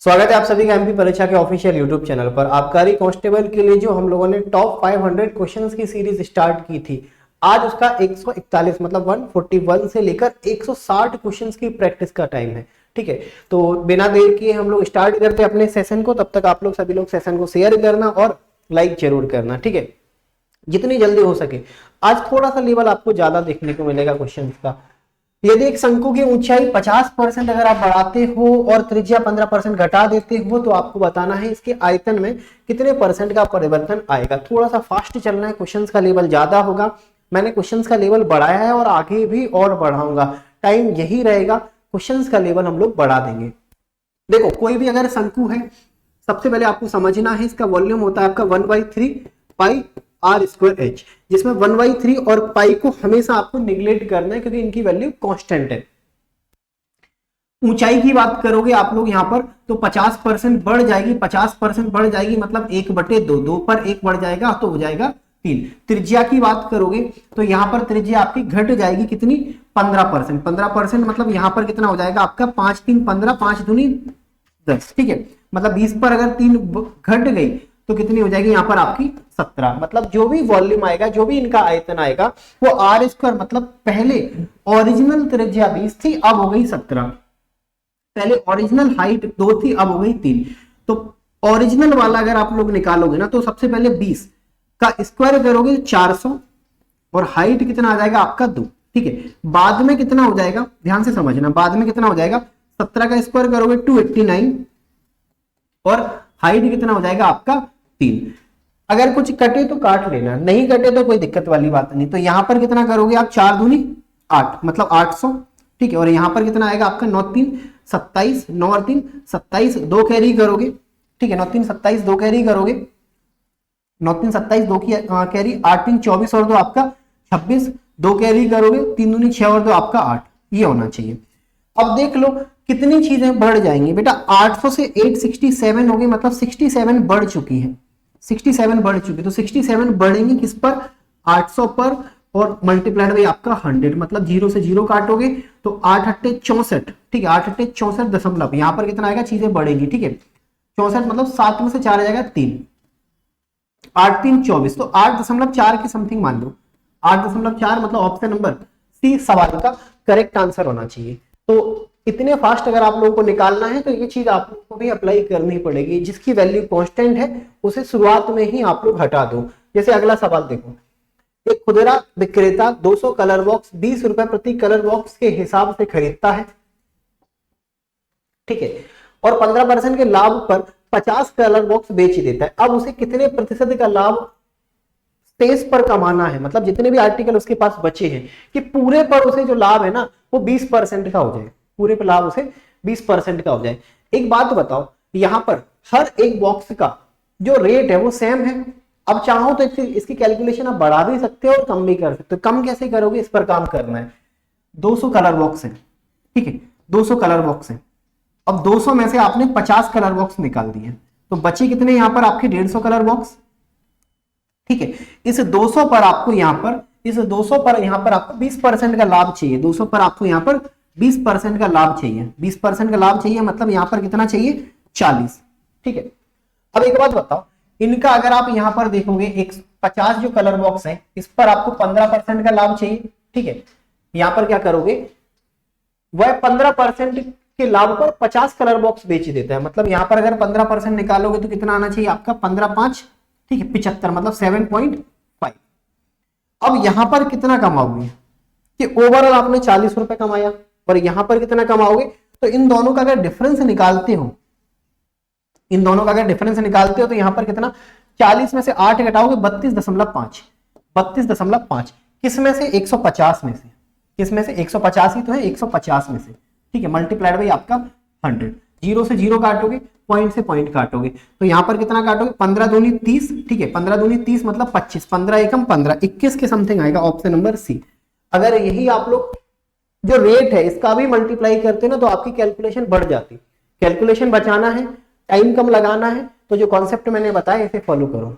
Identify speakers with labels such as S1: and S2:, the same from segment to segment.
S1: स्वागत है आप सभी का एमपी परीक्षा के ऑफिशियल यूट्यूब चैनल पर। आबकारी कांस्टेबल के लिए जो हम लोगों ने टॉप 500 क्वेश्चंस की सीरीज स्टार्ट की थी, आज उसका 141 मतलब 141 से लेकर 160 क्वेश्चंस की प्रैक्टिस का टाइम है। ठीक है, तो बिना देर किए हम लोग स्टार्ट करते हैं अपने सेशन को। तब तक आप लोग सभी लोग सेशन को शेयर करना और लाइक जरूर करना। ठीक है, जितनी जल्दी हो सके। आज थोड़ा सा लेवल आपको ज्यादा देखने को मिलेगा क्वेश्चंस का। यदि एक शंकु की ऊंचाई 50% अगर आप बढ़ाते हो और त्रिज्या 15% घटा देते हो तो आपको बताना है इसके आयतन में कितने परसेंट का परिवर्तन आएगा। थोड़ा सा फास्ट चलना है, क्वेश्चंस का लेवल ज्यादा होगा। मैंने क्वेश्चंस का लेवल बढ़ाया है और आगे भी और बढ़ाऊंगा। टाइम यही रहेगा, क्वेश्चंस का लेवल हम लोग बढ़ा देंगे। देखो, कोई भी अगर शंकु है, सबसे पहले आपको समझना है इसका वॉल्यूम होता है आपका 1/3 पाई आर स्क्वायर एच, जिसमें 1/3 और पाई को हमेशा आपको निगलेक्ट करना है क्योंकि इनकी वैल्यू कांस्टेंट है। ऊंचाई की बात करोगे आप लोग यहाँ पर तो 50% बढ़ जाएगी, 50% बढ़ जाएगी मतलब 1/2, 2 पर 1 बढ़ जाएगा तो हो जाएगा 3। त्रिज्या की बात करोगे तो यहाँ पर त्रिज्या आपकी घट जाएगी कितनी, 15%। 15% मतलब यहाँ पर कितना हो जाएगा आपका 5 3 15, 5 दूनी 10। ठीक है, मतलब 20 पर अगर 3 घट गई तो कितनी हो जाएगी यहाँ पर आपकी 17। मतलब जो भी वॉल्यूम आएगा, जो भी इनका आयतन आएगा वो आर स्क्वायर, मतलब पहले ओरिजिनल त्रिज्या 20 थी, अब हो गई 17। पहले ओरिजिनल हाइट 2 थी, अब हो गई 3। तो ओरिजिनल वाला अगर आप लोग निकालोगे ना तो सबसे पहले 20 का स्क्वायर करोगे 400 और हाइट कितना आ जाएगा आपका 2। ठीक है, बाद में कितना हो जाएगा, ध्यान से समझना, बाद में कितना हो जाएगा, 17 का स्क्वायर करोगे 289 और हाइट कितना हो जाएगा आपका 3। अगर कुछ कटे तो काट लेना, नहीं कटे तो कोई दिक्कत वाली बात नहीं। तो यहां पर कितना करोगे आप, 4 दूनी 8 मतलब 800। ठीक है, और यहां पर कितना आएगा आपका 9 3 27, 9 और 3 27, 2 कैरी करोगे। ठीक है, 9 3 27, 2 कैरी करोगे, 9 3 27, 2 की कैरी, 8 3 24 और 2 आपका 26, 2 कैरी करोगे, 3 दूनी 6 और 2 आपका 8। ये होना चाहिए। अब देख लो कितनी चीजें बढ़ जाएंगी बेटा, 800 से 867 हो गई, मतलब 67 बढ़ चुकी है, 67 बढ़ चुकी। तो 67 बढ़ेंगी किस पर, 800 पर, और मल्टीप्लाइड बाई आपका 100, मतलब 0 से 0 काटोगे तो 8 8 64। ठीक है, 8 8 64 दशमलव, यहां पर कितना आएगा, चीजें बढ़ेंगी। ठीक है, 64 मतलब 7 में से 4 आ जाएगा 3, 8 3 24, तो 8.4 की समथिंग मान लो, 8.4 मतलब ऑप्शन नंबर सी सवाल का करेक्ट आंसर होना चाहिए। तो इतने फास्ट अगर आप लोगों को निकालना है तो ये चीज आप लोगों को भी अप्लाई करनी पड़ेगी। जिसकी वैल्यू कांस्टेंट है उसे शुरुआत में ही आप लोग हटा दो। जैसे अगला सवाल देखो, एक खुदरा विक्रेता 200 कलर बॉक्स 20 रुपए प्रति कलर बॉक्स के हिसाब से खरीदता है। ठीक है, और 15% के लाभ पर 50 कलर बॉक्स बेच देता है। अब उसे कितने प्रतिशत का लाभ शेष पर कमाना है, मतलब जितने भी आर्टिकल उसके पास बचे हैं कि पूरे पर उसे जो लाभ है ना वो 20% का हो जाए, पूरे पर लाभ उसे 20% का हो जाए। एक बात बताओ, यहां पर हर एक बॉक्स का जो रेट है वो सेम है। अब चाहो तो इसकी कैलकुलेशन आप बढ़ा भी सकते हो और कम भी कर सकते हो। कम कैसे करोगे, इस पर काम करना है। 200 कलर बॉक्स है, ठीक है, 200 कलर बॉक्स है। अब 200 में से आपने 50 कलर बॉक्स निकाल दिए तो बचे कितने यहां पर आपके 150 कलर बॉक्स। ठीक है, इस 200 पर आपको यहां पर, इस 200 पर यहां पर आपको 20% का लाभ चाहिए। 200 पर आपको यहां पर 20% का लाभ चाहिए, 20% का लाभ चाहिए, मतलब यहां पर कितना चाहिए, 40। ठीक है, अब एक बात बताओ, इनका अगर आप यहां पर देखोगे, एक 50 जो कलर बॉक्स है इस पर आपको 15% का लाभ चाहिए। ठीक है, यहां पर क्या करोगे, वह 15% के लाभ पर 50 कलर बॉक्स बेच देता है। मतलब यहां पर अगर 15% निकालोगे तो कितना आना चाहिए आपका, 15 5, ठीक है, 75 मतलब 7.5। अब यहां पर कितना कमाओगे कि ओवरऑल आपने 40 रुपए कमाया और यहां पर कितना कमाओगे, तो इन दोनों का अगर डिफरेंस निकालते हो, इन दोनों का अगर डिफरेंस निकालते हो तो यहां पर कितना, 40 में से 8 घटाओगे 32.5, 32.5 किस में से, 150 में से, किस में से, 150 ही तो है, 150 में से। ठीक है, मल्टीप्लाइड बाई आपका 100, 0 से 0 काटोगे, पॉइंट से पॉइंट काटोगे तो यहां पर कितना काटोगे, 15 दूनी 30। ठीक है, 15 दूनी 30 मतलब 25, 15 एकम 15, 21 के समथिंग आएगा, ऑप्शन नंबर सी। अगर यही आप लोग जो रेट है इसका भी मल्टीप्लाई करते ना तो आपकी कैलकुलेशन बढ़ जाती। कैलकुलेशन बचाना है, टाइम कम लगाना है तो जो कॉन्सेप्ट मैंने बताया इसे फॉलो करो।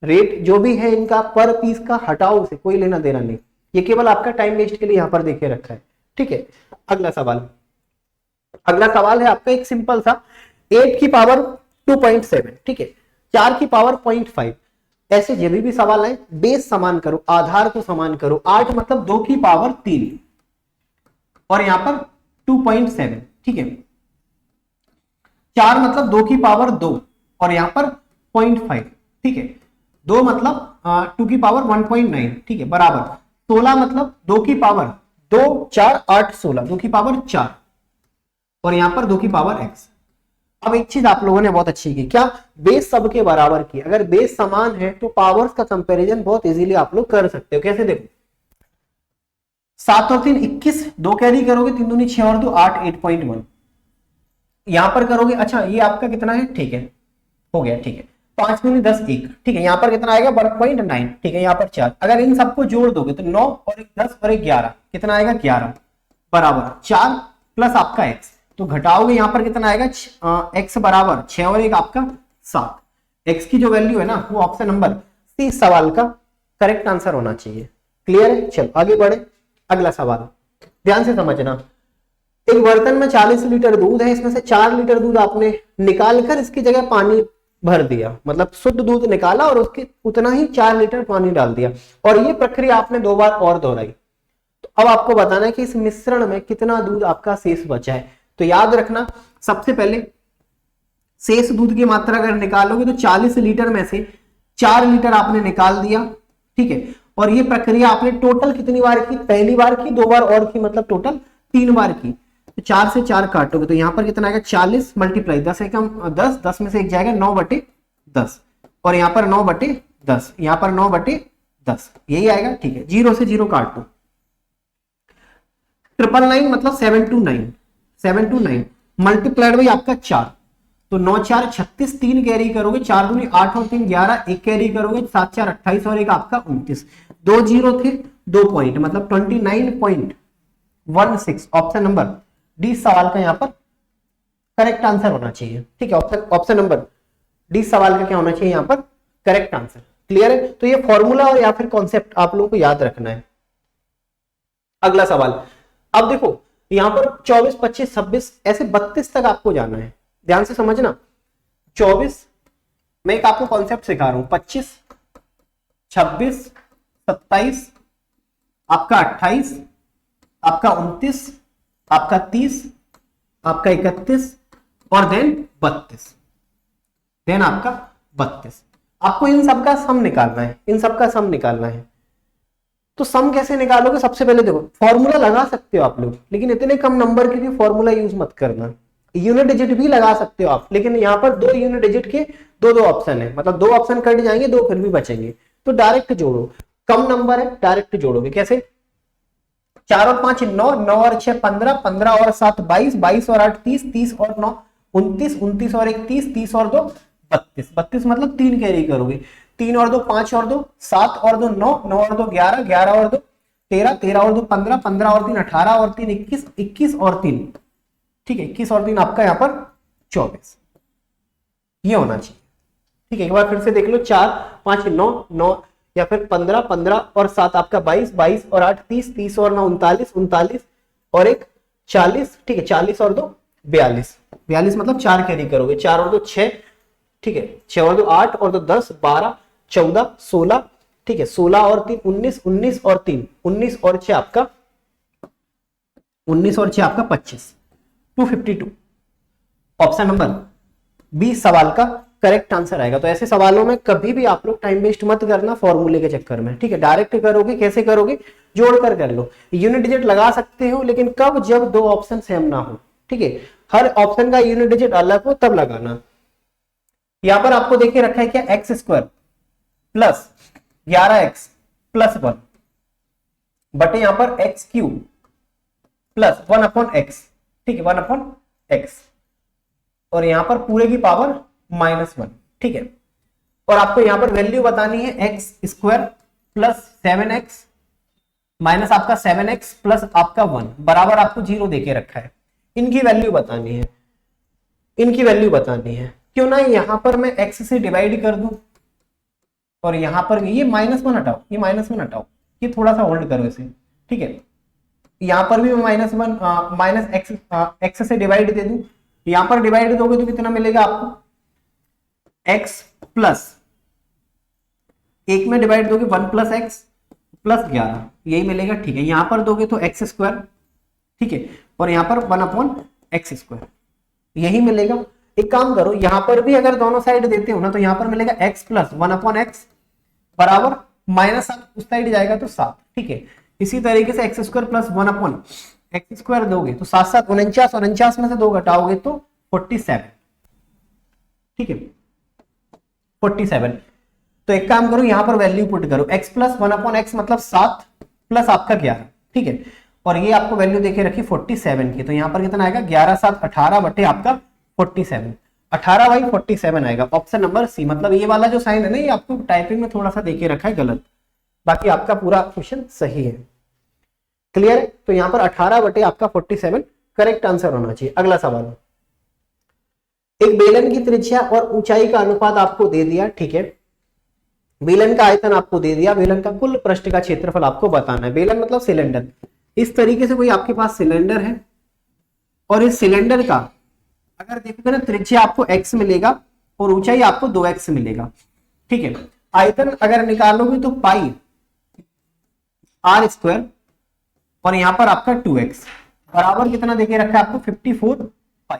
S1: रेट जो भी है इनका पर पीस का हटाओ, उसे कोई लेना देना नहीं, ये केवल आपका टाइम वेस्ट के लिए यहां पर देखे रखा है। ठीक है, अगला सवाल, अगला सवाल है आपका एक सिंपल सा, 8 की पावर 2.7, ठीक है, 4 की पावर 0.5। ऐसे जब भी सवाल आए बेस समान करो, आधार को समान करो। 8 मतलब 2 की पावर 3 और यहां पर 2.7, ठीक है। 4 मतलब 2 की पावर 2 और यहां पर 0.5, ठीक है। 2 मतलब 2 की पावर 1.9, ठीक है, बराबर 16 मतलब 2 की पावर 2 4 8 16, 2 की पावर 4 और यहां पर 2 की पावर x। अब एक चीज आप लोगों ने बहुत अच्छी की, क्या बेस सबके बराबर की। अगर बेस समान है तो पावर्स का कंपैरिजन बहुत इजीली आप लोग कर सकते हो। कैसे, देखो 7 और 3 21, 2 कैरी करोगे 3 दूनी 6 और 2 8, 8.1 यहां पर करोगे। अच्छा ये आपका कितना है, ठीक है, हो गया, ठीक है। 5 दूनी 10 1, ठीक है, यहां पर कितना आएगा 1.9, ठीक है, यहां पर 4। अगर इन सबको जोड़ दोगे तो 9 और 1 10 और 1 11, कितना आएगा 11 बराबर 4 प्लस आपका x। तो घटाओगे यहां पर कितना आएगा x बराबर 6 और 1 आपका 7। x की जो वैल्यू है ना वो ऑप्शन नंबर सी सवाल का करेक्ट आंसर होना चाहिए। क्लियर है, चलो आगे बढ़े। अगला सवाल ध्यान से समझना। एक बर्तन में 40 लीटर दूध है, इसमें से 4 लीटर दूध आपने निकालकर इसकी जगह पानी भर दिया, मतलब शुद्ध दूध निकाला और उसके उतना ही 4 लीटर पानी डाल दिया और ये प्रक्रिया आपने 2 बार और दोहराई। तो अब आपको बताना है कि इस मिश्रण में कितना दूध आपका शेष बचा है। तो याद रखना, सबसे पहले शेष दूध की मात्रा अगर निकालोगे तो 40 लीटर में से 4 लीटर आपने निकाल दिया, ठीक है। और ये प्रक्रिया आपने टोटल कितनी बार की, पहली बार की, 2 बार और की, मतलब टोटल 3 बार की। तो 4 से 4 काटोगे तो यहां पर कितना आएगा 40 मल्टीप्लाई 10 एकम 10, 10 में से एक जाएगा 9/10 और यहां पर 9/10, यहां पर 9/10, यही आएगा, ठीक है। 0 से 0 काट दो। 999 मतलब 729, 729 मल्टीप्लाइड बाई आपका 4, तो 9 4 36, 3 कैरी करोगे, 4 दूनी 8 और 3 11, 1 कैरी करोगे 7 4 28 और 1 आपका 29। 2 जीरो थे 2 पॉइंट, मतलब 29.16। ऑप्शन नंबर डी सवाल का यहां पर करेक्ट आंसर होना चाहिए, ठीक है। ऑप्शन नंबर डी सवाल का क्या होना चाहिए यहां पर करेक्ट आंसर। क्लियर है, तो ये फॉर्मूला और या फिर कॉन्सेप्ट आप लोगों को याद रखना है। अगला सवाल, अब देखो यहां पर 24 25 26 ऐसे 32 तक आपको जाना है, ध्यान से समझना। 24 मैं एक आपको कॉन्सेप्ट सिखा रहा हूं, 25 26 27 आपका 28 आपका 29 आपका 30 आपका 31 और देन 32, देन आपका 32। आपको इन सब का सम निकालना है, इन सब का सम निकालना है। तो सम कैसे निकालोगे, सबसे पहले देखो फॉर्मूला लगा सकते हो आप लोग, लेकिन इतने कम नंबर के लिए फॉर्मूला यूज मत करना। यूनिट डिजिट भी लगा सकते हो आप, लेकिन यहाँ पर 2 यूनिट डिजिट के 2 ऑप्शन है, मतलब 2 ऑप्शन कट जाएंगे, 2 फिर भी बचेंगे। तो डायरेक्ट जोड़ो, कम नंबर है डायरेक्ट जोड़ोगे। कैसे, 4 और 5 9, 9 और 6 15, 15 और 7 22, 22 और 8 30, 30 और 9 29, 29 और 1 30, 30 और 2 32, 32 मतलब 3 कैरी करोगे, 3 और 2 5 और 2 7 और 2 9, 9 और 2 11, 11 और 2 13, 13 और 2 15, 15 और 3 18 और 3 21, 21 और 3, ठीक है, 21 और 3 आपका यहाँ पर 24, ये होना चाहिए, ठीक है। एक बार फिर से देख लो, 4 5 9 9 या फिर 15 15 और 7 आपका 22, 22 और 8 30, 30 और 9 39, 39 और 1 40, ठीक है, 40 और 2 42, 42 मतलब 4 कैरी करोगे, 4 और 2 6, ठीक है, 6 और 2 8 और 2 10 12 14 16, ठीक है, 16 और 3 19, 19 और 3 19 और 6 आपका 19 और 6 आपका 25, 252। ऑप्शन नंबर बी सवाल का करेक्ट आंसर आएगा। तो ऐसे सवालों में कभी भी आप लोग टाइम वेस्ट मत करना फॉर्मूले के चक्कर में, ठीक है। डायरेक्ट करोगे, कैसे करोगे, जोड़कर कर लो। यूनिट डिजिट लगा सकते हो, लेकिन कब, जब 2 ऑप्शन सेम ना हो, ठीक है, हर ऑप्शन का यूनिट डिजिट अलग हो तब लगाना। यहां पर आपको देखिए रखा है क्या, x square plus 11x plus 1 बटे यहां पर एक्स क्यूब प्लस 1/x, ठीक है, 1/x और यहां पर पूरे की पावर -1, ठीक है। और आपको यहां पर वैल्यू बतानी है x square plus 7x minus आपका 7x प्लस आपका 1 बराबर आपको 0 देके रखा है। इनकी वैल्यू बतानी है, इनकी वैल्यू बतानी है। क्यों ना यहां पर मैं x से डिवाइड कर दूं और यहां पर ये -1 हटाओ, ये -1 हटाओ, ये थोड़ा सा होल्ड करो इसे, ठीक है। यहां पर भी मैं -1 -x से डिवाइड दे दूं यहां पर डिवाइड दोगे तो कितना मिलेगा आपको, x प्लस, एक में डिवाइड दोगे 1 प्लस एक्स प्लस 11, यही मिलेगा। ठीक है, यहां पर दोगे तो एक्स स्क्वायर, ठीक है, और यहां पर 1/x², यही मिलेगा। एक काम करो, यहां पर भी अगर दोनों साइड देते हो ना तो यहां पर मिलेगा x प्लस 1/x बराबर -7, उस साइड जाएगा तो 7, ठीक है। इसी तरीके से x² प्लस 1/x² दोगे तो 7 7 49, 49 में से 2 घटाओगे तो 47, ठीक है, 47। तो एक काम करो, यहां पर वैल्यू पुट करो, x प्लस 1/x मतलब 7 प्लस आपका 11, ठीक है, और ये आपको वैल्यू देके रखी 47 की, तो यहां पर कितना आएगा 11 7 18 बटे आपका 47, 18/47 आएगा। ऑप्शन नंबर सी, मतलब ये वाला जो साइन है ना, ये आपको टाइपिंग में थोड़ा सा देके रखा है गलत, बाकी आपका पूरा क्वेश्चन सही है। क्लियर है? तो यहां पर 18 बटे आपका 47 करेक्ट आंसर होना चाहिए। अगला सवाल, एक बेलन की त्रिज्या और ऊंचाई का अनुपात आपको दे दिया, ठीक है, बेलन का आयतन आपको दे दिया, बेलन का कुल पृष्ठ का क्षेत्रफल आपको बताना है। बेलन मतलब सिलेंडर। इस तरीके से कोई आपके पास सिलेंडर है और इस सिलेंडर का अगर देखोगे ना, त्रिज्या आपको x मिलेगा और ऊंचाई आपको 2x मिलेगा, ठीक है। आयतन अगर निकालोगे तो पाई r² और यहां पर आपका 2x बराबर कितना देके रखा है आपको 54 पाई।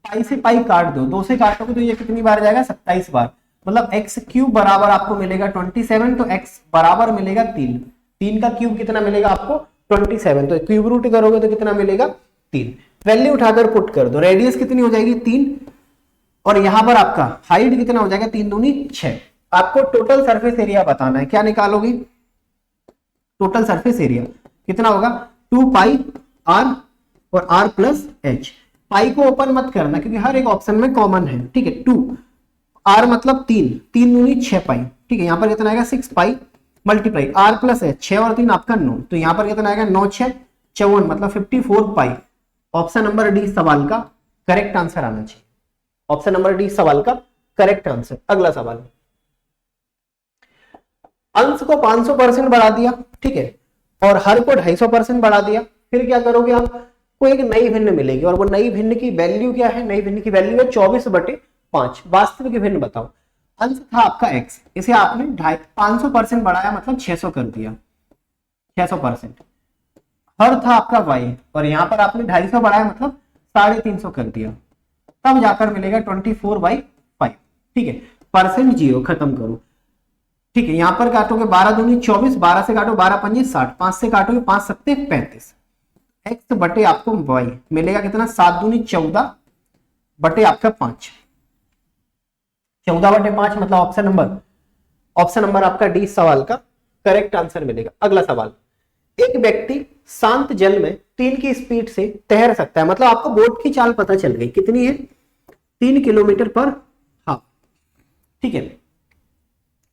S1: पाई से पाई काट दो, 2 से काटोगे तो ये कितनी बार जाएगा 27 बार, मतलब x³ बराबर आपको मिलेगा 27, तो x बराबर मिलेगा 3, 3 का क्यूब कितना मिलेगा आपको 27, तो क्यूब रूट करोगे तो कितना मिलेगा 3। वैल्यू उठाकर पुट कर दो, रेडियस कितनी हो जाएगी 3, और यहां पर आपका हाइट कितना हो जाएगा 3 दूनी 6। आपको टोटल सरफेस एरिया बताना है, क्या निकालोगे, टोटल सरफेस एरिया कितना होगा 2 पाई r और r प्लस h। पाई को ओपन मत करना क्योंकि हर एक ऑप्शन में कॉमन है, ठीक है। 2 r मतलब 3, 3 दूनी 6 पाई, ठीक है, यहां पर कितना आएगा 6 पाई मल्टीप्लाई r प्लस h, 6 और 3 आपका 9, तो यहां पर कितना आएगा 9 6 54, मतलब 54 पाई। ऑप्शन नंबर डी सवाल का करेक्ट आंसर आना चाहिए, ऑप्शन नंबर डी सवाल का करेक्ट आंसर। अगला सवाल, अंश को 500% बढ़ा दिया, ठीक है, और हर को 250% बढ़ा दिया, फिर क्या करोगे आप, को एक नई भिन्न मिलेगी और वो नई भिन्न की वैल्यू क्या है, नई भिन्न की वैल्यू है 24/5। वास्तविक भिन्न बताओ। अंश था आपका x, इसे आपने 500% बढ़ाया मतलब 600 कर दिया, 600%। हर था आपका y और यहां पर आपने 250 बढ़ाया मतलब 350 कर दिया, तब जाकर मिलेगा 24/5, ठीक है। परसेंट 0 खत्म करो, ठीक है, यहां पर काटोगे 12 दूनी 24, 12 से काटो 12 पंजे 60, 5 से काटोगे 5 सत्ते 35, x बटे आपको y मिलेगा कितना 7 दूनी 14 बटे आपका 5, 14/5 मतलब ऑप्शन नंबर आपका डी सवाल का करेक्ट आंसर मिलेगा। अगला सवाल, एक व्यक्ति शांत जल में 3 की स्पीड से तैर सकता है, मतलब आपको बोट की चाल पता चल गई कितनी है 3 किलोमीटर पर हाफ, ठीक है।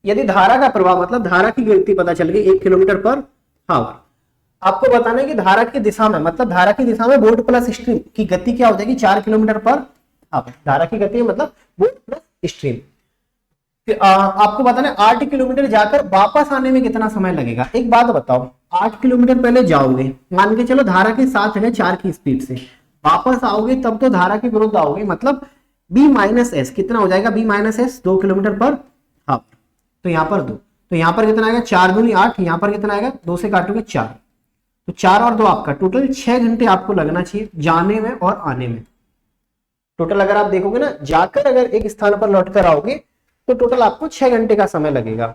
S1: यदि धारा का प्रवाह मतलब धारा की गति पता चल गई 1 किलोमीटर पर हावर, आपको बताना है कि धारा की दिशा में, मतलब धारा की दिशा में बोट प्लस स्ट्रीम की गति क्या हो जाएगी 4 किलोमीटर पर हावर। धारा की गति मतलब बोट प्लस स्ट्रीम। आपको बताना है 8 किलोमीटर जाकर वापस आने में कितना समय लगेगा। एक बात बताओ, 8 किलोमीटर पहले जाओगे, मान के चलो धारा के साथ है 4 की स्पीड से, वापस आओगे तब तो धारा के विरुद्ध आओगे, मतलब b-s कितना हो जाएगा, b-s 2 किलोमीटर पर हाफ, तो यहां पर 2, तो यहां पर कितना आएगा 4 दूनी 8, यहां पर कितना आएगा 2 से काटोगे 4, तो 4 और 2 आपका टोटल 6 घंटे आपको लगना चाहिए जाने में और आने में। टोटल अगर आप देखोगे ना, जाकर अगर एक स्थान पर लौट कर आओगे तो टोटल आपको 6 घंटे का समय लगेगा।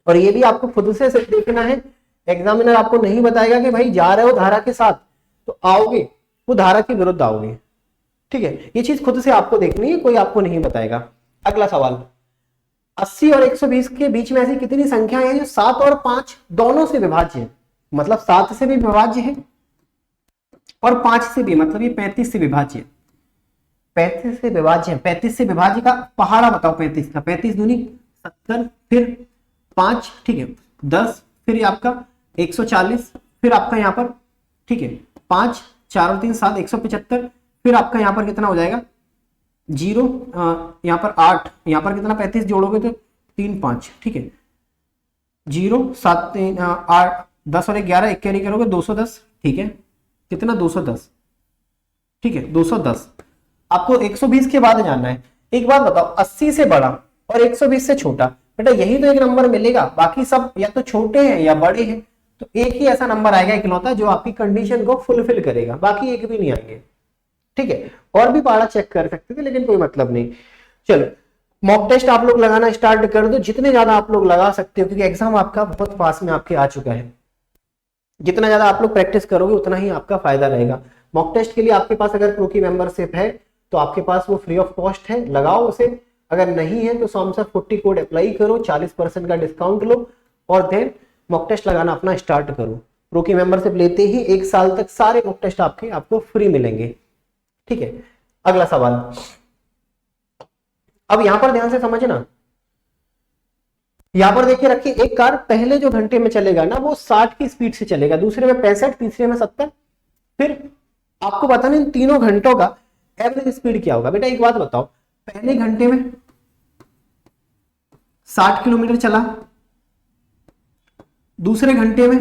S1: और ये भी आपको खुद से देखना है, एग्जामिनर आपको नहीं बताएगा कि भाई जा रहे हो धारा के साथ तो आओगे, वो धारा के विरुद्ध आओगे, ठीक है, ये चीज खुद से आपको देखनी है, कोई आपको नहीं बताएगा। अगला सवाल, 80 और 120 के बीच में ऐसी कितनी संख्या है जो 7 और 5 दोनों से विभाज्य है, मतलब 7 से भी विभाज्य है और 5 से भी, मतलब ये 35 से विभाज्य है, 35 से विभाज्य है। 35 से विभाज्य का पहाड़ा बताओ 35 का, 35 दूनी 70, फिर 5, ठीक है 10, फिर आपका 140, फिर आपका यहाँ पर, ठीक है 5 4 और 3 7 175, फिर आपका यहाँ पर कितना हो जाएगा 0, यहाँ पर 8, यहाँ पर कितना 35 जोड़ोगे तो 3 5, ठीक है 0 7 3 8 10 और 11 1 कैरी करोगे 210, ठीक है कितना 210, ठीक है 210, आपको 120 के बाद जाना है। एक बात बताओ, 80 से बड़ा और 120 से छोटा, बेटा यही तो एक नंबर मिलेगा, बाकी सब या तो छोटे हैं या बड़े हैं। तो एक ही ऐसा नंबर आएगा इकलौता जो आपकी कंडीशन को फुलफिल करेगा, बाकी एक भी नहीं आएंगे। ठीक है, और भी पहाड़ा चेक कर सकते थे लेकिन कोई मतलब नहीं। चलो मॉक टेस्ट आप लोग लगाना स्टार्ट कर दो, जितने ज्यादा आप लोग लगा सकते हो, क्योंकि एग्जाम आपका बहुत पास में आपके आ चुका है। जितना ज्यादा आप लोग प्रैक्टिस करोगे उतना ही आपका फायदा रहेगा। मॉक टेस्ट के लिए आपके पास अगर प्रो की मेंबरशिप है तो आपके पास वो फ्री ऑफ कॉस्ट है, लगाओ उसे। अगर नहीं है तो सॉमसर 40 कोड अप्लाई करो, 40% का डिस्काउंट लो और देन मॉक टेस्ट लगाना अपना स्टार्ट करो। प्रो की मेंबरशिप लेते ही 1 साल तक सारे मॉक टेस्ट आपको फ्री मिलेंगे। ठीक है, अगला सवाल। अब यहां पर ध्यान से समझना, यहां पर देखिए रखिए, एक कार पहले जो घंटे में चलेगा ना वो 60 की स्पीड से चलेगा, दूसरे में 65, तीसरे में 70। फिर आपको बताना इन तीनों घंटों का एवरेज स्पीड क्या होगा। बेटा एक बात बताओ, पहले घंटे में 60 किलोमीटर चला, दूसरे घंटे में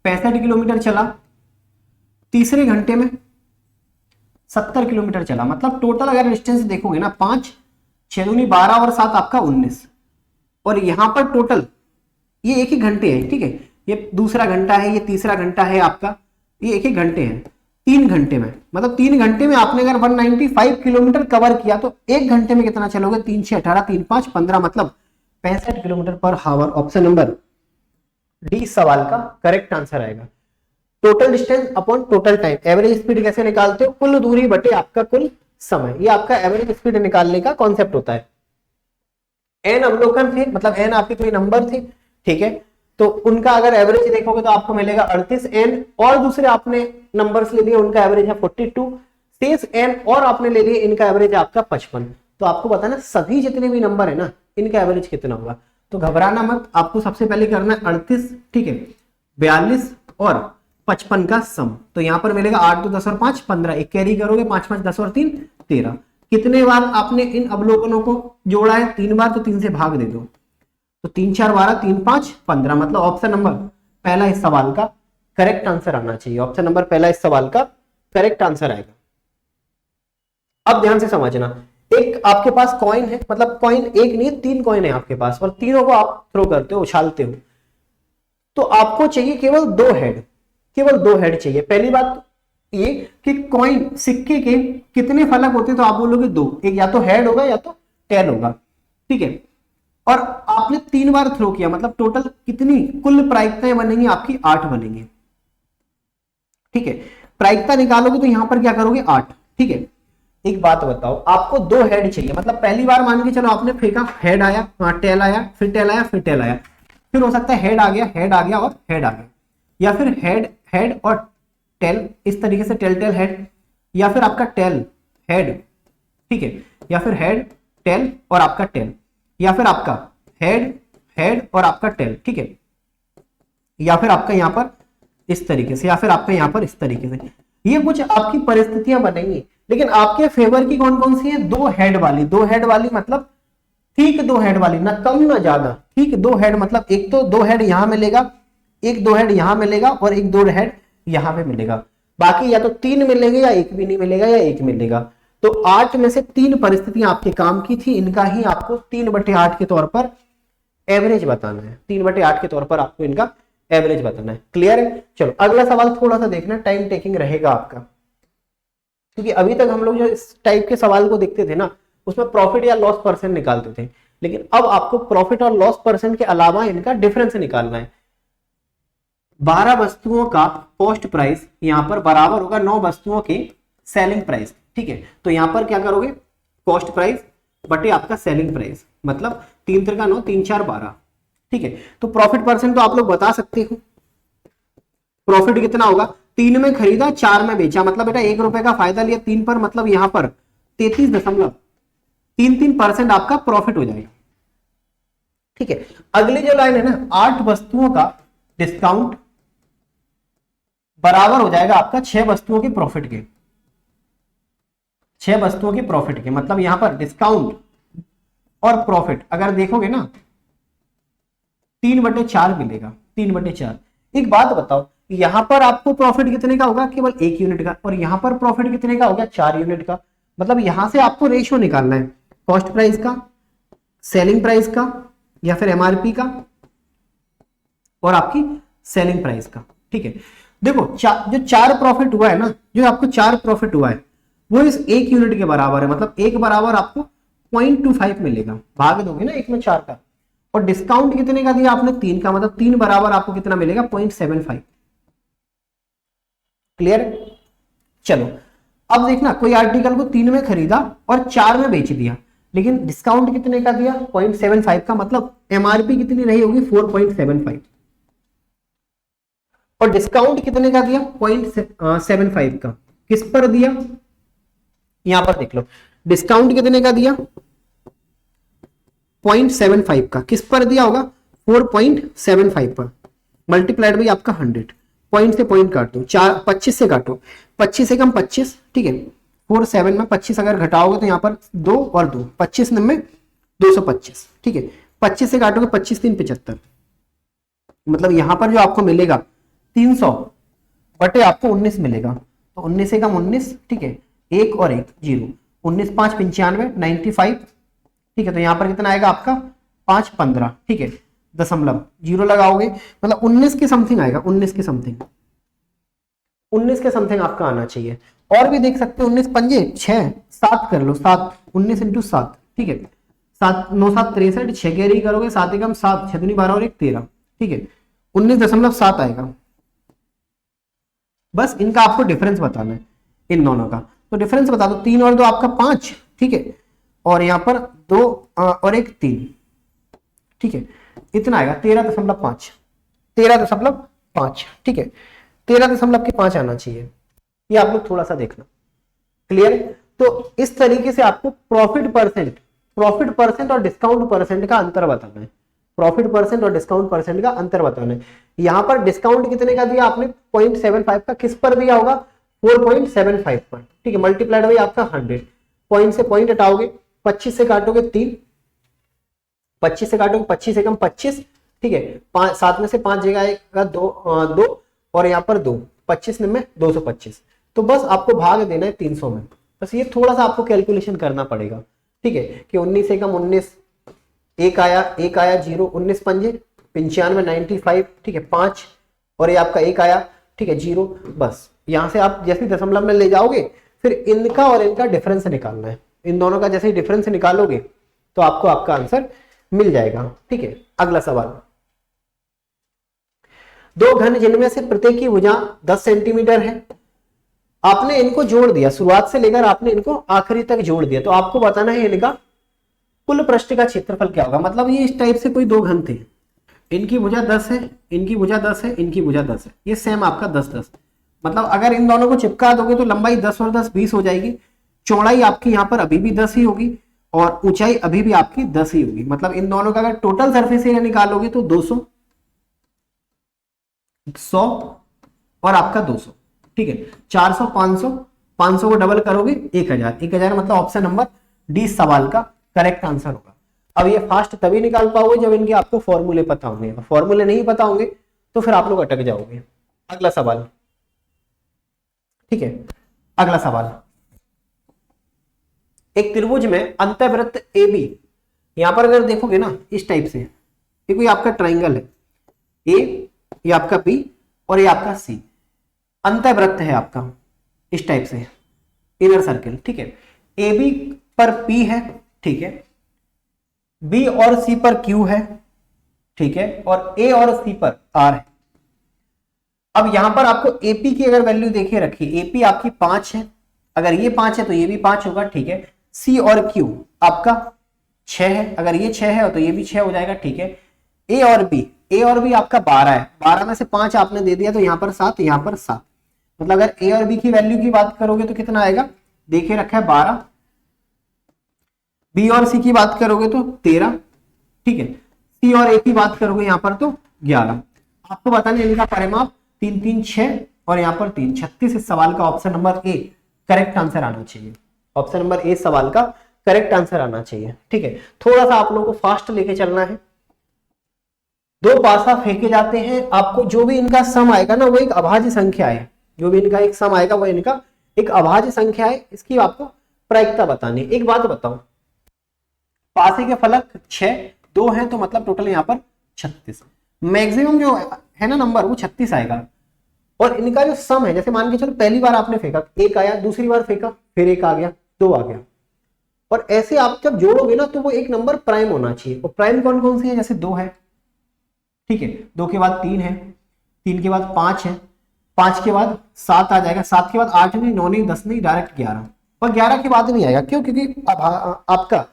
S1: 65 किलोमीटर चला, तीसरे घंटे में 70 किलोमीटर चला। मतलब टोटल अगर डिस्टेंस देखोगे ना, 5 6 दूनी 12 और 7 आपका 19। और यहां पर टोटल ये एक ही घंटे है। ठीक है, ये दूसरा घंटा है, ये तीसरा घंटा है आपका, ये एक ही घंटे हैं। 3 घंटे में, मतलब 3 घंटे में आपने अगर 195 किलोमीटर कवर किया तो 1 घंटे में कितना चलोगे? 3 6 18, 3 5 15, मतलब 65 किलोमीटर पर हावर। ऑप्शन नंबर डी सवाल का करेक्ट आंसर आएगा। Total distance upon total time. Average speed कैसे निकालते हो? कुल दूरी बटे आपका कुल समय, ये आपका एवरेज स्पीड निकालने का कॉन्सेप्ट होता है। एन अवलोकन थे, मतलब एन आपके कोई नंबर थे, ठीक है, तो उनका अगर एवरेज देखोगे तो आपको मिलेगा 38 एन, और दूसरे आपने नंबर्स ले लिए उनका एवरेज है 42, शेष एन और आपने ले लिए इनका एवरेज है आपका 55। तो आपको बताना सभी जितने भी नंबर है ना इनका एवरेज कितना होगा। तो घबराना मत, आपको सबसे पहले करना है 38, ठीक है, 42 और 55 का सम। तो यहां पर मिलेगा 8 2 10 और 5 15, एक कैरी करोगे 5 5 10 और 3 13। कितने बार आपने इन अवलोकनों को जोड़ा है? 3 बार, तो 3 से भाग दे दो, तो 3 4 12, 3 5 15, मतलब ऑप्शन नंबर पहला इस सवाल का करेक्ट आंसर आना चाहिए। ऑप्शन नंबर पहला इस सवाल का करेक्ट आंसर आएगा। अब ध्यान से समझना, एक आपके पास कॉइन है, मतलब कॉइन एक नहीं 3 कॉइन है आपके पास, और तीनों को आप थ्रो करते हो, उछालते हो, तो आपको चाहिए केवल 2 हेड, केवल 2 हेड चाहिए। पहली बात ये कि कॉइन सिक्के के कितने फलक होते हैं, तो आप बोलोगे 2, एक या तो हेड होगा या तो टेल होगा, ठीक है, और आपने 3 बार थ्रो किया, मतलब टोटल कितनी कुल प्रायिकताएं बनेंगी आपकी? 8 बनेंगी, ठीक है। प्रायिकता निकालोगे तो यहां पर क्या करोगे? 8, ठीक है। एक बात बताओ, आपको 2 हेड चाहिए, मतलब पहली बार मान के चलो आपने फेंका, हेड आया, वहां टेल आया, फिर टेल आया, फिर टेल आया, फिर हो सकता है हेड आ गया, हेड आ गया और हेड आ गया, या फिर हेड हेड और टेल, इस तरीके से टेल टेल हेड, या फिर आपका टेल हेड, ठीक है, या फिर हेड टेल और आपका टेल, या फिर आपका हेड हेड और आपका टेल, ठीक है, या फिर आपका यहां पर इस तरीके से, या फिर आपका यहां पर इस तरीके से। ये कुछ आपकी परिस्थितियां बनेंगी, लेकिन आपके फेवर की कौन कौन सी है? 2 हेड वाली। 2 हेड वाली मतलब ठीक 2 हेड वाली, ना कम ना ज्यादा, ठीक 2 हेड, मतलब एक तो 2 हेड यहां मिलेगा, एक 2 हेड यहां मिलेगा और एक 2 हेड यहां पे मिलेगा। बाकी या तो 3 मिलेंगे या एक भी नहीं मिलेगा या एक मिलेगा। तो 8 में से 3 परिस्थितियां आपके काम की थी, इनका ही आपको 3/8 के तौर पर एवरेज बताना है। 3/8 के तौर पर आपको इनका एवरेज बताना है। क्लियर है? चलो अगला सवाल थोड़ा सा देखना, टाइम टेकिंग रहेगा आपका, क्योंकि अभी तक हम लोग जो इस टाइप के सवाल को देखते थे ना उसमें प्रॉफिट या लॉस परसेंट निकालते थे, लेकिन अब आपको प्रॉफिट और लॉस परसेंट के अलावा इनका डिफरेंस निकालना है। 12 वस्तुओं का कॉस्ट प्राइस यहां पर बराबर होगा 9 वस्तुओं के सेलिंग प्राइस, ठीक है। तो यहां पर क्या करोगे? कॉस्ट प्राइस बटे आपका सेलिंग प्राइस, मतलब 3 3 9 3 4 12, ठीक है। तो प्रॉफिट परसेंट तो आप लोग बता सकते हो, प्रॉफिट कितना होगा? 3 में खरीदा, 4 में बेचा, मतलब बेटा 1 रुपए का फायदा लिया 3 पर, मतलब यहां पर 33.33% आपका प्रॉफिट हो जाएगा, ठीक है। अगली जो लाइन है ना, 8 वस्तुओं का डिस्काउंट बराबर हो जाएगा आपका 6 वस्तुओं के प्रॉफिट के, 6 वस्तुओं के प्रॉफिट के, मतलब यहां पर डिस्काउंट और प्रॉफिट अगर देखोगे ना 3/4 मिलेगा, 3/4। एक बात बताओ, यहां पर आपको प्रॉफिट कितने का होगा? केवल 1 यूनिट का, और यहां पर प्रॉफिट कितने का होगा? 4 यूनिट का, मतलब यहां से आपको रेशियो निकालना है, कॉस्ट प्राइस का, सेलिंग प्राइस का, या फिर एमआरपी का, और आपकी सेलिंग प्राइस का। ठीक है, देखो जो 4 प्रॉफिट हुआ है ना, जो आपको 4 प्रॉफिट हुआ है वो इस 1 यूनिट के बराबर है, मतलब 1 बराबर आपको 0.25 मिलेगा, भाग दोगे ना 1 में 4 का। और डिस्काउंट कितने का दिया आपने? 3 का, मतलब 3 बराबर आपको कितना मिलेगा? 0.75। क्लियर? चलो अब देखना, कोई आर्टिकल को 3 में खरीदा और 4 में बेच दिया, लेकिन डिस्काउंट कितने का दिया? 0.75 का, मतलब एमआरपी कितनी रही होगी? 4.75, और डिस्काउंट कितने का दिया? 0.75 का। किस पर दिया? यहां पर देख लो, डिस्काउंट कितने का दिया? 0.75 का। किस पर दिया होगा? 4.75 पर, मल्टीप्लाइड बाई आपका 100। पॉइंट से पॉइंट काट दो, 25 से काटो, 25 से कम 25, ठीक है। 47 में 25 अगर घटाओगे तो यहाँ पर 2 और 2, 25 में 225, ठीक है। 25 से काटोगे, 25 3 75, मतलब यहां पर जो आपको मिलेगा 300 बटे आपको 19 मिलेगा, तो 19 से कम 19, ठीक है, 1 और 1 0, 19 5 95 95, ठीक है। तो यहां पर कितना आएगा आपका? 5 15, ठीक है, दशमलव 0 लगाओगे, मतलब 19 के समथिंग आएगा, 19 के समथिंग, 19 के समथिंग आपका आना चाहिए। और भी देख सकते हो, 19 पंजे 6, 7 कर लो, 7 19 इंटू 7, ठीक है, 7 9 7 63, 6 कैरी करोगे, 7 एकम 7, 6 दूनी 12 और 1 13, ठीक है, 19.7 आएगा। बस इनका आपको डिफरेंस बताना है, इन दोनों का। तो डिफरेंस बता दो, 3 और 2 आपका 5, ठीक है, और यहां पर 2 और 1 3, ठीक है, इतना आएगा 13.5, 13.5, ठीक है, 13.5 आना चाहिए, ये आप लोग थोड़ा सा देखना। क्लियर? तो इस तरीके से आपको प्रॉफिट परसेंट और डिस्काउंट परसेंट का अंतर बताना है, प्रॉफिट परसेंट और डिस्काउंट परसेंट का अंतर बताना है। यहां पर डिस्काउंट कितने का दिया आपने? 0.75 का। किस पर दिया होगा? 4.75 पर, ठीक है, मल्टीप्लाइड बाई आपका 100। पॉइंट से पॉइंट हटाओगे, 25 से काटोगे 3, 25 से काटोगे 25 से कम 25, ठीक है, 7 में से 5 जगह आएगा 2 और यहाँ पर 2, 25 में 225, तो बस आपको भाग देना है 300 में। बस ये थोड़ा सा आपको कैलकुलेशन करना पड़ेगा, ठीक है, कि 19 से कम 19, एक आया 0, 19 पंजे 95 95, ठीक है, 5 और ये आपका 1 आया, ठीक है, 0। बस यहां से आप जैसे दशमलव में ले जाओगे, फिर इनका और इनका डिफरेंस निकालना है। इन दोनों का जैसे डिफरेंस निकालोगे तो आपको आपका आंसर मिल जाएगा, ठीक है। अगला सवाल, 2 घन जिनमें से प्रत्येक की भुजा 10 सेंटीमीटर है, आपने इनको जोड़ दिया, शुरुआत से लेकर आपने इनको आखिरी तक जोड़ दिया, तो आपको बताना है इनका कुल पृष्ठ का क्षेत्रफल क्या होगा। मतलब ये इस टाइप से कोई 2 घन थे, इनकी भुजा 10 है, इनकी भुजा 10 है, इनकी भुजा 10 है, ये सेम आपका 10 10, मतलब अगर इन दोनों को चिपका दोगे तो लंबाई 10 और 10 20 हो जाएगी, चौड़ाई आपकी यहाँ पर अभी भी 10 ही होगी, और ऊंचाई अभी भी आपकी 10 ही होगी। मतलब इन दोनों का अगर टोटल सरफेस एरिया निकालोगे तो 200, 100 और आपका 200, ठीक है, 400 500, 500 को डबल करोगे 1000, 1000 मतलब ऑप्शन नंबर डी सवाल का करेक्ट आंसर होगा। अब ये फास्ट तभी निकाल पाओगे जब इनके आपको फॉर्मूले पता होंगे, फॉर्मूले नहीं पता होंगे तो फिर आप लोग अटक जाओगे। अगला सवाल, ठीक है, अगला सवाल, एक त्रिभुज में अंतःवृत्त AB, यहां पर अगर देखोगे ना इस टाइप से, ये कोई आपका ट्राइंगल है, A, ये आपका B और ये आपका C, अंतःवृत्त है आपका इस टाइप से, इनर सर्किल, ठीक है। AB पर P है, ठीक है, B और C पर Q है, ठीक है, और A और C पर R है। अब यहां पर आपको AP की अगर वैल्यू देखिए रखिए, AP आपकी 5 है, अगर ये 5 है तो ये भी 5 होगा, ठीक है। C और Q आपका 6 है, अगर ये 6 है तो ये भी 6 हो जाएगा, ठीक है। A और B आपका 12 है, 12 में से 5 आपने दे दिया तो यहाँ पर 7, यहाँ पर 7, मतलब अगर A और B की वैल्यू की बात करोगे तो कितना आएगा? देखिए रखा है 12, B और C की बात करोगे तो 13, ठीक है, C और A की बात करोगे यहाँ पर तो 11। आपको बताना है इनका परिमाप 3 3 6 और यहाँ पर 3 36। इस सवाल का option number A correct answer आना चाहिए, ऑप्शन नंबर ए सवाल का करेक्ट आंसर आना चाहिए, ठीक है। थोड़ा सा आप लोगों को फास्ट लेके चलना है। 2 पासा फेंके जाते हैं, आपको जो भी इनका सम आएगा ना वो एक अभाज्य संख्या है, जो भी इनका एक सम आएगा वो इनका एक अभाज्य संख्या है, इसकी आपको प्रायिकता बतानी है। एक बात बताओ, पासे के फलक 6, 2 है तो मतलब टोटल यहाँ पर 36, मैक्सिमम जो है ना नंबर वो 36 आएगा। और इनका जो सम है, जैसे मान के चलो पहली बार आपने फेंका 1 आया, दूसरी बार फेंका फिर 1 आ गया, 2 आ गया, और ऐसे आप जब जोड़ोगे ना तो वो एक नंबर प्राइम होना चाहिए। और प्राइम कौन कौन सी है, जैसे 2 है, ठीक है, 2 के बाद 3 है, 3 के बाद 5 है, 5 के बाद 7 आ जाएगा, 7 के बाद 8 नहीं, 9 नहीं, 10 नहीं, डायरेक्ट 11, और 11 के बाद नहीं आएगा। क्यों? क्योंकि अब आपका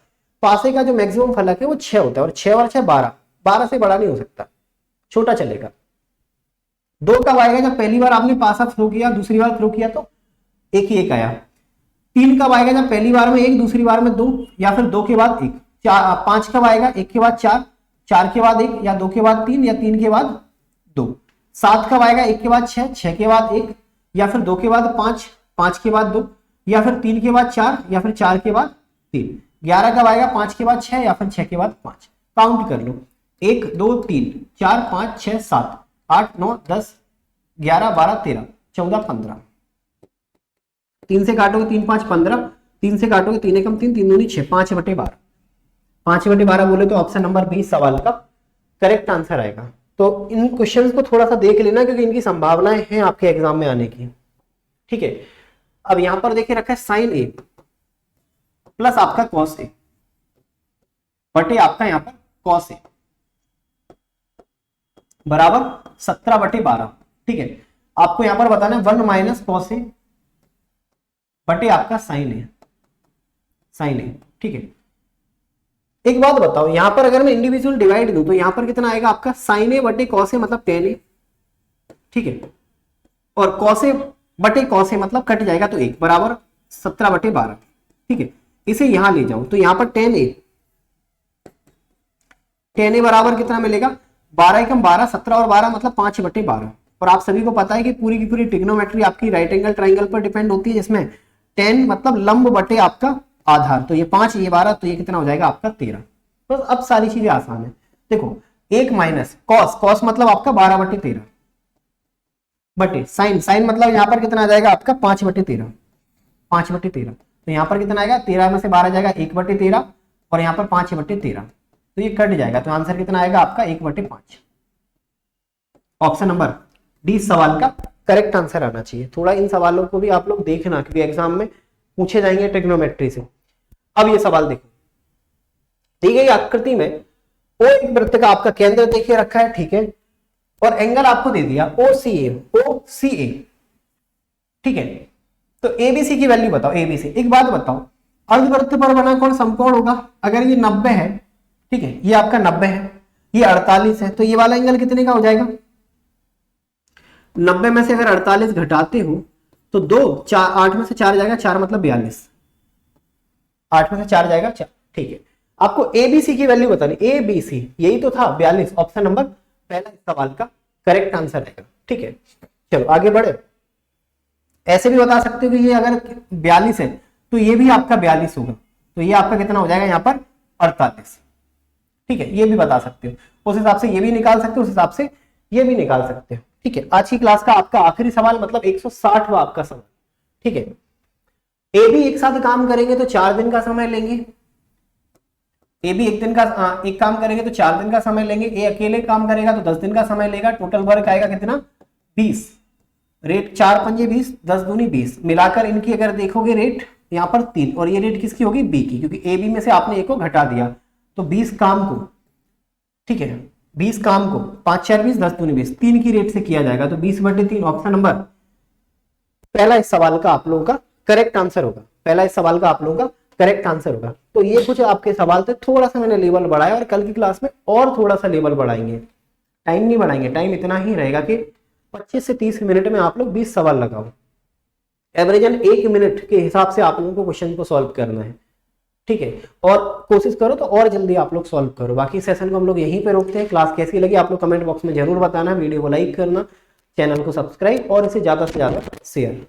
S1: पासे का जो मैक्सिमम फलक है वो 6 होता है, और 6 और 6 12, 12 से बड़ा नहीं हो सकता, छोटा चलेगा। 2 कब आएगा, जब पहली बार आपने पासा थ्रो किया, दूसरी बार थ्रो किया तो 1 ही 1 आया। 3 कब आएगा, जब पहली बार में 1, दूसरी बार में 2, या फिर 2 के बाद 1। 5 कब आएगा, 1 के बाद 4, 4 के बाद 1, या 2 के बाद 3, या 3 के बाद 2। 7 कब आएगा, 1 के बाद 6, 6 के बाद 1, या फिर 2 के बाद 5, 5 के बाद 2, या फिर 3 के बाद 4, या फिर 4 के बाद 3। 11 कब आएगा, 5 के बाद 6, या फिर 6 के बाद 5। काउंट कर लो, 1 2 3 4 5 6 7 8 9 10 11 12 13 14 15। 3 से काटोगे 3 5 15, 3 से काटोगे 3 एकम 3, 3 दूनी 6, 5/12। 5/12 बोले तो ऑप्शन नंबर 20 सवाल का करेक्ट आंसर आएगा। तो इन क्वेश्चंस को थोड़ा सा देख लेना, क्योंकि इनकी संभावनाएं हैं आपके एग्जाम में आने की, ठीक है। अब यहां पर देखिए रखा है साइन ए प्लस आपका कॉस ए बटे आपका यहां पर कॉस ए बराबर 17/12, ठीक है। आपको यहां पर बताना है 1 माइनस कॉस ए बटे आपका साइन ए, साइन ए, ठीक है। एक बात बताओ, यहां पर अगर मैं इंडिविजुअल डिवाइड दूं तो यहां पर कितना आएगा आपका, साइन ए बटे कॉस ए मतलब tan ए, ठीक है, और कॉस ए बटे कॉस ए मतलब कट जाएगा तो 1 बराबर 17/12, ठीक है। इसे यहां ले जाओ तो यहां पर tan ए बराबर कितना मिलेगा, 12 एकम 12, 17 और 12 मतलब 5/12। और आप सभी को पता है कि पूरी की पूरी ट्रिग्नोमेट्री आपकी राइट एंगल ट्राइंगल पर डिपेंड होती है, जिसमें tan मतलब लंब बटे आपका आधार, तो ये 5 ये 12, तो ये कितना हो जाएगा आपका 13। बस अब सारी चीजें आसान है। देखो 1 माइनस कॉस, कॉस मतलब आपका 12/13 बटे साइन, साइन मतलब यहां पर कितना आ जाएगा आपका 5/13, 5/13, तो यहां पर कितना आएगा, 13 में से 12 जाएगा 1/13, और यहां पर 5/13, तो ये कट जाएगा, तो आंसर कितना आएगा आपका 1/5। ऑप्शन नंबर डी सवाल का करेक्ट आंसर आना चाहिए। थोड़ा इन सवालों को भी आप लोग देखना, क्योंकि एग्जाम में पूछे जाएंगे ट्रिग्नोमेट्री से। अब ये सवाल देखो, दी गई आकृति में ओ एक वृत्त का आपका केंद्र देखिए रखा है, ठीक है, और एंगल आपको दे दिया OCA, ठीक है। तो ABC की वैल्यू बताओ, ABC। एक बात बताओ, अर्धवृत्त पर बना कोण समकोण होगा, अगर ये 90 है, ठीक है, ये आपका 90 है, ये 48 है, तो ये वाला एंगल कितने का हो जाएगा, 90 में से अगर 48 घटाते हो तो 2 4 8 में से 4 जाएगा, 4 मतलब 42, 8 में से 4 जाएगा 4, ठीक है। आपको ABC की वैल्यू बतानी, ABC यही तो था 42, ऑप्शन नंबर पहला इस सवाल का करेक्ट आंसर रहेगा, ठीक है। चलो आगे बढ़े। ऐसे भी बता सकते हो कि ये अगर 42 है तो ये भी आपका 42 होगा, तो ये आपका कितना हो जाएगा यहाँ पर 48, ठीक है, ये भी बता सकते हो। उस हिसाब से ये भी निकाल सकते हो, उस हिसाब से ये भी निकाल सकते हो, ठीक है। आज की क्लास का आपका आखिरी सवाल मतलब 160वां आपका सवाल, ठीक है। ए भी एक साथ काम करेंगे तो 4 दिन का समय लेंगे, ए भी एक काम करेंगे तो 4 दिन का समय लेंगे, ए अकेले काम करेगा तो 10 दिन का समय लेगा। टोटल वर्क आएगा कितना 20, रेट 4 पंजे 20, 10 दूनी 20, मिलाकर इनकी अगर देखोगे रेट यहाँ पर 3, और ये रेट किसकी होगी, बी की, क्योंकि ए बी में से आपने ए को घटा दिया, तो 20 काम को, ठीक है, 20 काम को 5 4 20, 10 दूनी 20, 3 की रेट से किया जाएगा, तो 20/3 ऑप्शन नंबर पहला इस सवाल का आप लोगों का करेक्ट आंसर होगा, पहला इस सवाल का आप लोगों का करेक्ट आंसर होगा। तो ये कुछ आपके सवाल थे, थोड़ा सा मैंने लेवल बढ़ाया, और कल की क्लास में और थोड़ा सा लेवल बढ़ाएंगे, टाइम नहीं बढ़ाएंगे, टाइम इतना ही रहेगा कि 25 से 30 मिनट में आप लोग 20 सवाल लगाओ, एवरेजन 1 मिनट के हिसाब से आप लोगों को क्वेश्चन को सॉल्व करना है, ठीक है। और कोशिश करो तो और जल्दी आप लोग सॉल्व करो। बाकी सेशन को हम लोग यहीं पे रोकते हैं। क्लास कैसी लगी आप लोग कमेंट बॉक्स में जरूर बताना, वीडियो को लाइक करना, चैनल को सब्सक्राइब और इसे ज्यादा से ज्यादा शेयर।